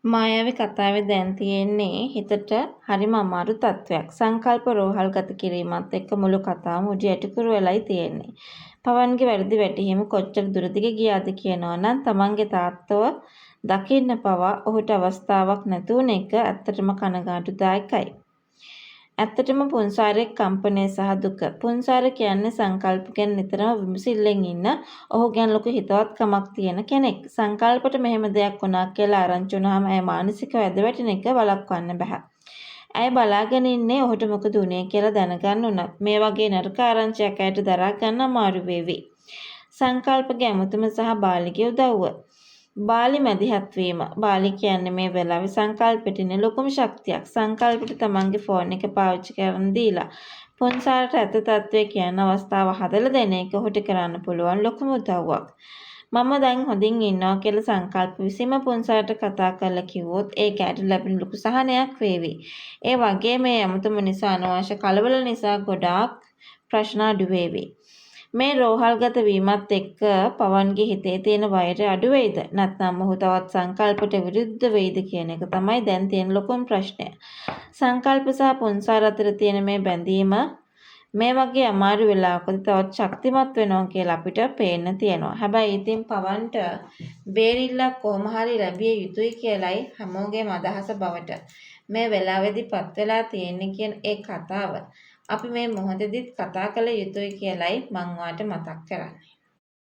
මායාවී කතාවේ දැන් තියෙන්නේ හිතට හරිම අමාරු තත්වයක්. සංකල්ප රෝහල්ගත කිරීමත් එක්ක මුළු කතාවම උඩු යටිකුරු වෙලයි තියෙන්නේ. පවන්ගේ වැරදි වැටහීම කොච්චර දුරදිග ගියාද කියනවා නම් තමන්ගේ තාත්තව දකින්න පවා ඔහුට අවස්ථාවක් නැතුන එක ඇත්තටම කනගාටුදායකයි. ඇත්තටම පුන්සාරේ කම්පනය සහ දුක. පුන්සාර කියන්නේ සංකල්ප ගැන නිතරම විමසිල්ලෙන් ඉන්න, ඔහු ගැන ලොකු හිතවත්කමක් තියෙන කෙනෙක්. සංකල්පට මෙහෙම දෙයක් වුණා කියලා ආරංචි වුණාම ඇය මානසිකව ඇද වැටෙන එක වළක්වන්න බෑ. ඇය බලාගෙන ඉන්නේ ඔහුට මොකද වුනේ කියලා දැනගන්න උනත්. මේ වගේ නරක ආරංචියක් ඇයට දරා ගන්න අමාරු වේවි. සංකල්පගේ ඇමතුම සහ බාලිගේ උදව්ව. බාලි මැදිහත් වීම. බාලි කියන්නේ මේ වෙලාවේ සංකල්පෙට ඉන්න ලොකුම ශක්තියක්. සංකල්පෙට තමන්ගේ ෆෝන් එක පාවිච්චි කරන්න දීලා පුන්සාරට ඇත්ත තත්ත්වය කියන අවස්ථාව හදලා දෙන එක ඔහුට කරන්න පුළුවන් ලොකුම උදව්වක්. මම දැන් හොඳින් ඉන්නවා කියලා සංකල්ප විසීම පුන්සාරට කතා කරලා කිව්වොත් ඒක ඇයට ලැබෙන ලොකු සහනයක් වේවි. ඒ වගේම මේ අමුතුම නිසා අනවශ්‍ය කලබල නිසා ගොඩාක් ප්‍රශ්න අඩු වේවි. මේ රෝහල්ගත වීමත් එක්ක පවන්ගේ හිතේ තියෙන වෛරය අඩු වෙයිද? නැත්නම් ඔහු තවත් සංකල්පට විරුද්ධ වෙයිද කියන එක තමයි දැන් තියෙන ලොකුම ප්‍රශ්නය. සංකල්ප සහ පුන්සාර අතර තියෙන මේ බැඳීම මේ වගේ අමාරු වෙලාවකදී තවත් ශක්තිමත් වෙනවා කියලා අපිට පේන්න තියෙනවා. හැබැයි ඉතින් පවන්ට බේරිල්ලක් කොහොම හරි ලැබිය යුතුයි කියලයි හැමෝගේම අදහස බවට මේ වෙලාවේදී පත් වෙලා තියෙන්නේ කියන ඒ කතාව අපි මේ මොහොතේදීත් කතා කළ යුතුයි කියලයි මම ඔයාලට මතක් කරන්නේ.